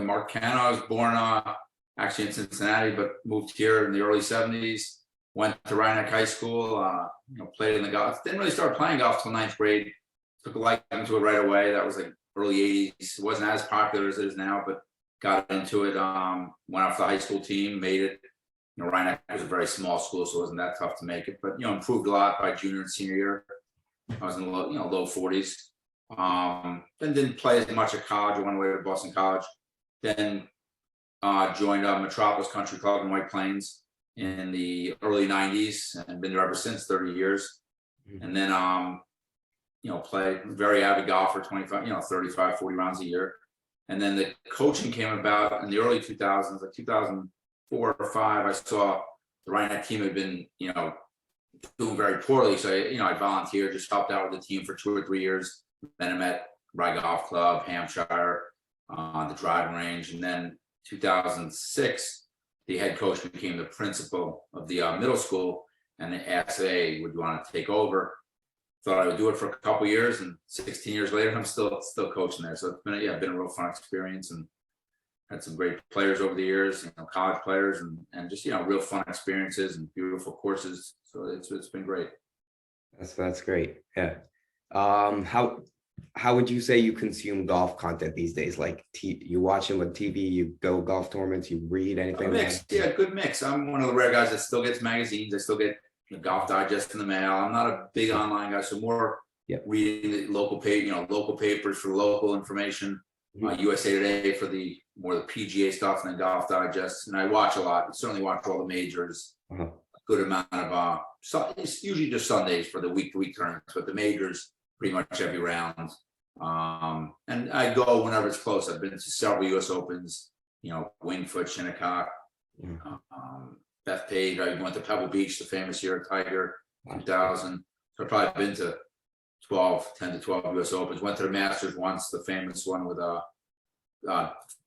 Mark Canno. I was born actually in Cincinnati, but moved here in the early 70s. Went to Rye Neck High School. Played in the golf. Didn't really start playing golf till ninth grade. Took a liking to it right away. That was like early 80s. It wasn't as popular as it is now, but got into it. Went off the high school team, made it. Rye Neck was a very small school, so it wasn't that tough to make it. But improved a lot by junior and senior year. I was in the low 40s. Then didn't play as much at college. I went away to Boston College. Then joined Metropolis Country Club in White Plains in the early 90s and been there ever since, 30 years. And then played, very avid golfer, 25, 35, 40 rounds a year. And then the coaching came about in the early 2000s, like 2004 or 5. I saw the Rye Neck team had been, doing very poorly. So, I volunteered, just helped out with the team for 2 or 3 years. Then I met Rye Golf Club, Hampshire, the driving range. And then 2006, the head coach became the principal of the middle school, and they asked, hey, would you want to take over? Thought I would do it for a couple years, and 16 years later, I'm still coaching there. So it's been a real fun experience, and had some great players over the years, college players, and just real fun experiences and beautiful courses. So it's been great. That's great. Yeah. How would you say you consume golf content these days? Like you watch them on TV, you go golf tournaments, you read anything? Good mix. I'm one of the rare guys that still gets magazines. I still get the Golf Digest in the mail. I'm not a big online guy, so more reading the local papers for local information. USA Today for the PGA stuff, and then Golf Digest. And I watch a lot. I certainly watch all the majors. A good amount of it's usually just Sundays for the week-to-week tournaments, but the majors pretty much every round. And I go whenever it's close. I've been to several U.S. Opens. Wingfoot, Shinnecock, Bethpage. I went to Pebble Beach, the famous year of Tiger, 2000. So I've probably been to 10 to 12 U.S. Opens. Went to the Masters once, the famous one with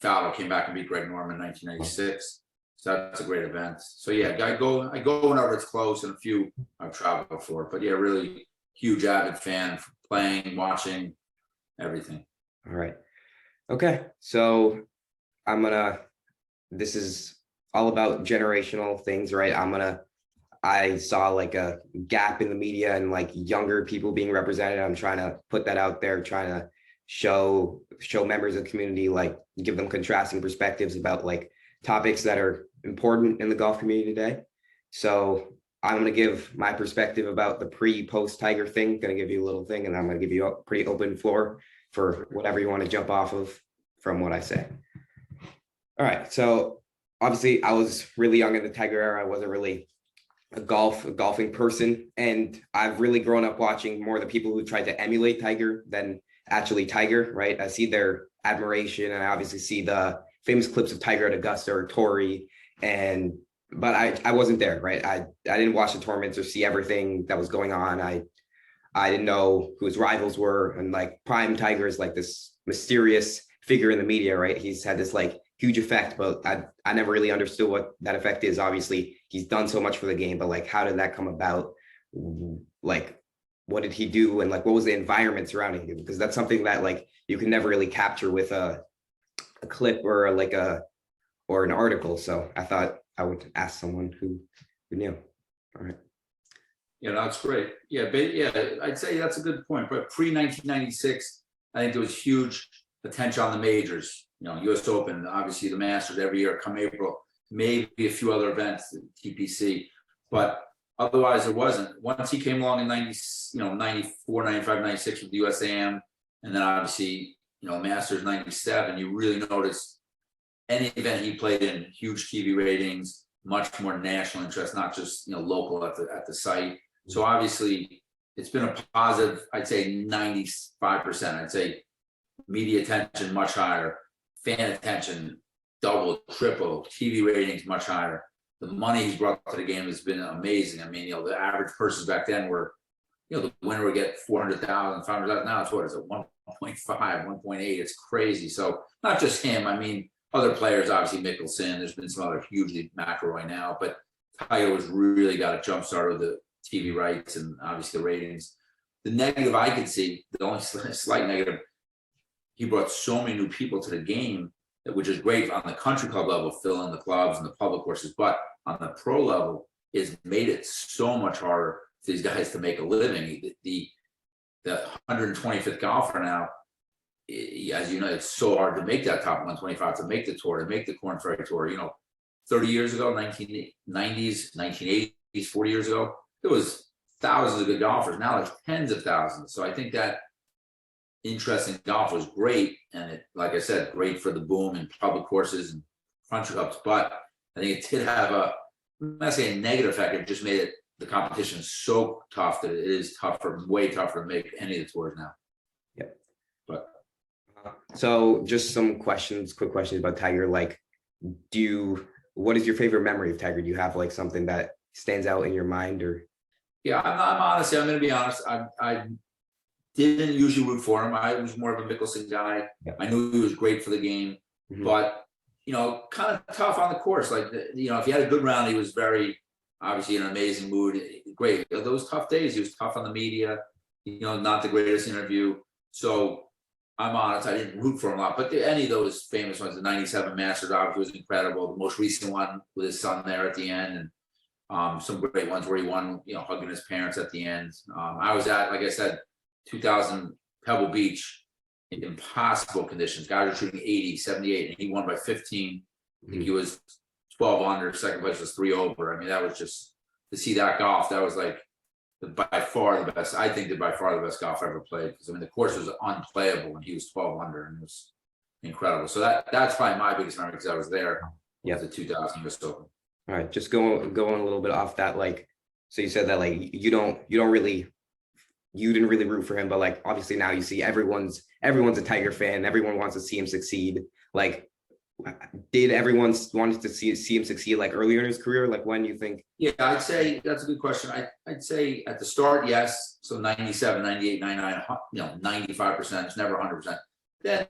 Fowler came back and beat Greg Norman in 1996. So that's a great event. So yeah, I go whenever it's close, and a few I've traveled before. But yeah, really huge avid fan, playing, watching, everything. All right. Okay. So this is all about generational things, right? I saw like a gap in the media and like younger people being represented. I'm trying to put that out there, trying to show members of the community, like give them contrasting perspectives about like topics that are important in the golf community today. So I'm going to give my perspective about the pre-post Tiger thing. Going to give you a little thing, and I'm going to give you a pretty open floor for whatever you want to jump off of from what I say. All right. So obviously I was really young in the Tiger era. I wasn't really a golfing person, and I've really grown up watching more the people who tried to emulate Tiger than actually Tiger, right? I see their admiration, and I obviously see the famous clips of Tiger at Augusta or Torrey, but I wasn't there, right? I didn't watch the tournaments or see everything that was going on. I didn't know who his rivals were, and like prime Tiger is like this mysterious figure in the media, right? He's had this like huge effect, but I never really understood what that effect is. Obviously, he's done so much for the game, but like, how did that come about? Like, what did he do? And like, what was the environment surrounding him? Because that's something that like you can never really capture with a clip or like or an article. So I thought I would ask someone who knew. All right. Yeah, that's great. Yeah, but yeah, I'd say that's a good point. But pre-1996, I think there was huge attention on the majors. U.S. Open, obviously the Masters every year come April, maybe a few other events, TPC, but otherwise it wasn't. Once he came along in 94, 95, 96 with the USAM, and then obviously, Masters 97, you really notice any event he played in, huge TV ratings, much more national interest, not just local at the site. So obviously it's been a positive, I'd say 95%. I'd say media attention much higher, fan attention double, triple, TV ratings much higher. The money he's brought to the game has been amazing. I mean, the average purses back then were, the winner would get 400,000, 500,000. Now it's 1.5, 1.8. It's crazy. So not just him. I mean, other players, obviously Mickelson. There's been some other hugely McIlroy now, but Tiger was really got a jump start with the TV rights and obviously the ratings. The negative I could see, the only slight negative, he brought so many new people to the game which is great on the country club level, fill in the clubs and the public courses, but on the pro level, it's made it so much harder for these guys to make a living. The 125th golfer now, as you know, it's so hard to make that top 125, to make the tour, to make the Corn Ferry Tour. 30 years ago, 1990s, 1980s, 40 years ago, there was thousands of good golfers. Now there's tens of thousands. So I think that interest in golf was great, and it, like I said, great for the boom in public courses and country clubs. But I think it did have I'm not saying a negative effect. It just made the competition so tough that it is tougher, way tougher to make any of the tours now. Yep. But so just some quick questions about Tiger. Like, what is your favorite memory of Tiger? Do you have like something that stands out in your mind, or? Yeah, I'm honestly, I'm going to be honest. I didn't usually root for him. I was more of a Mickelson guy. Yeah. I knew he was great for the game, but kind of tough on the course. Like, if he had a good round, he was very obviously in an amazing mood. Great. Those tough days, he was tough on the media. Not the greatest interview. So I'm honest, I didn't root for him a lot. But any of those famous ones, the '97 Masters obviously was incredible. The most recent one with his son there at the end, and some great ones where he won, hugging his parents at the end. I was at, like I said, 2000 Pebble Beach, in impossible conditions. Guys were shooting 80, 78, and he won by 15. I think he was 12 under, second place was 3 over. I mean, that was just, to see that golf, that was like by far the best. I think by far the best golf I ever played, because the course was unplayable when he was 12 under, and it was incredible. So that's probably my biggest memory, because I was there. Yeah, the 2000 US Open. All right, just going a little bit off that, like, so you said that like you didn't really root for him, but like obviously now you see everyone's a Tiger fan, everyone wants to see him succeed. Like, did everyone wanted to see him succeed like earlier in his career? Like, when you think? Yeah, I'd say that's a good question. I'd say at the start, yes. So 97, 98, 99, 95%, it's never 100%. Then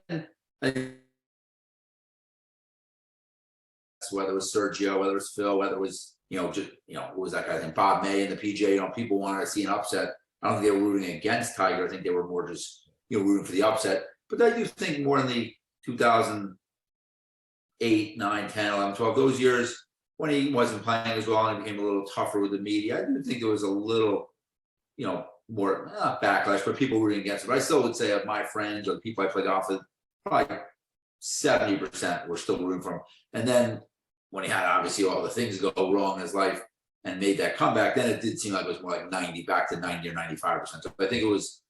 whether it was Sergio, whether it was Phil, whether it was, what was that guy? I think Bob May and the PGA, people wanted to see an upset. I don't think they were rooting against Tiger. I think they were more just, rooting for the upset. But I do think more in the 2008, 9, 10, 11, 12, those years when he wasn't playing as well and became a little tougher with the media, I do think there was a little, more backlash, but people rooting against it. But I still would say of my friends or the people I play golf with, probably 70% were still rooting for him. And then when he had obviously all the things go wrong in his life and made that comeback, then it did seem like it was more like 90, back to 90 or 95%. So I think it was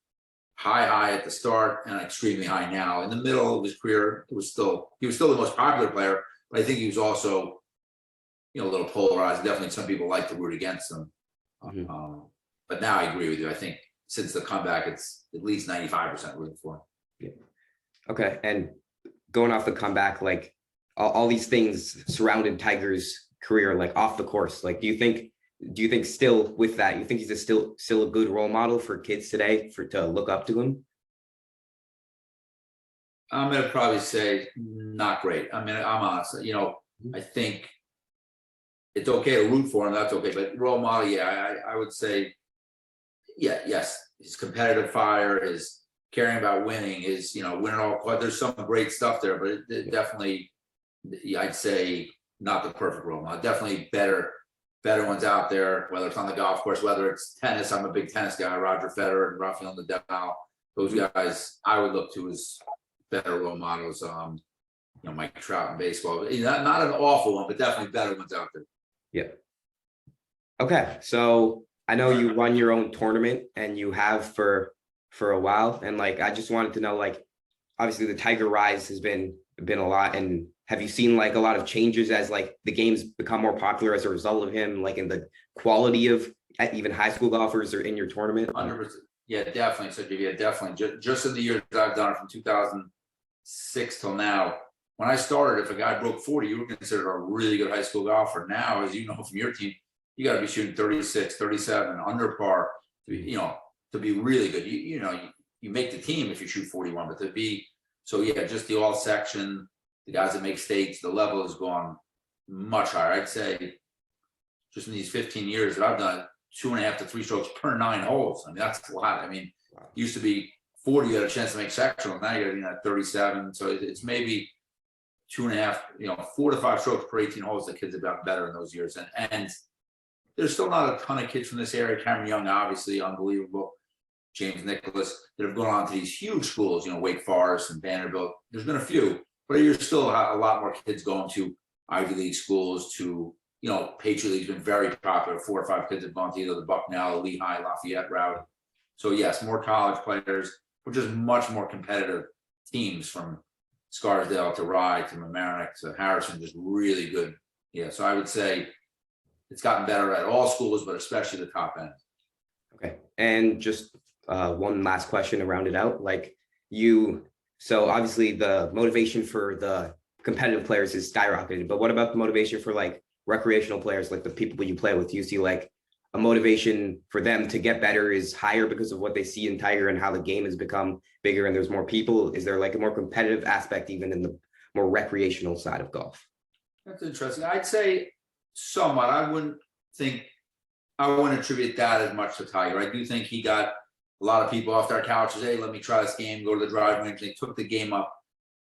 high at the start and extremely high now. In the middle of his career, he was still the most popular player, but I think he was also, a little polarized. Definitely some people like to root against him. But now I agree with you. I think since the comeback, it's at least 95% rooting for him. Yeah. Okay. And going off the comeback, like all these things surrounded Tiger's career, like off the course. Like, do you think still with that, you think he's still a good role model for kids today to look up to him? I'm going to probably say not great. I mean, I'm honest, I think it's okay to root for him. That's okay. But role model, yeah, I would say, yes. His competitive fire, his caring about winning, his, winning all, there's some great stuff there, but it definitely, I'd say not the perfect role model. Definitely better ones out there, whether it's on the golf course, whether it's tennis. I'm a big tennis guy, Roger Federer and Rafael Nadal. Those guys I would look to as better role models. Mike Trout in baseball, not an awful one, but definitely better ones out there. Yeah. Okay. So I know you run your own tournament, and you have for a while. And like, I just wanted to know, like, obviously the Tiger rise has been a lot. And have you seen like a lot of changes as like the game's become more popular as a result of him, like in the quality of even high school golfers are in your tournament? 100%. Yeah, definitely. So yeah, definitely. Just in the years I've done it from 2006 till now, when I started, if a guy broke 40, you were considered a really good high school golfer. Now, as you know from your team, you got to be shooting 36, 37 under par to be, to be really good. You make the team if you shoot 41, but to be, so yeah, just the all section, the guys that make stakes, the level has gone much higher. I'd say just in these 15 years that I've done, 2.5 to 3 strokes per 9 holes. I mean, that's a lot. I mean, used to be 40, you had a chance to make sectional. Now you're at 37. So it's maybe 2.5, 4 to 5 strokes per 18 holes. The kids have gotten better in those years, and there's still not a ton of kids from this area. Cameron Young, obviously, unbelievable. James Nicholas, that have gone on to these huge schools, Wake Forest and Vanderbilt. There's been a few, but you're still a lot more kids going to Ivy League schools, to, Patriot League's been very popular. 4 or 5 kids have gone to either the Bucknell, Lehigh, Lafayette route. So yes, more college players, but just much more competitive teams from Scarsdale to Rye to Mamaroneck to Harrison, just really good. Yeah, so I would say it's gotten better at all schools, but especially the top end. Okay, and just one last question to round it out. So obviously the motivation for the competitive players is skyrocketed, but what about the motivation for like recreational players, like the people you play with? Do you see like a motivation for them to get better is higher because of what they see in Tiger and how the game has become bigger and there's more people? Is there like a more competitive aspect even in the more recreational side of golf? That's interesting. I'd say somewhat. I wouldn't attribute that as much to Tiger. I do think he got a lot of people off their couches. Hey, let me try this game, go to the driving range. They took the game up.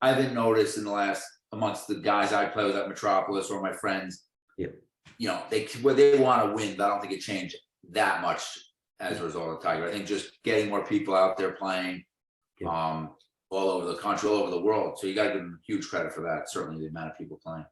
I haven't noticed in the last, amongst the guys I play with at Metropolis or my friends, they want to win, but I don't think it changed that much as a result of Tiger. I think just getting more people out there playing all over the country, all over the world. So you got to give them huge credit for that. Certainly the amount of people playing.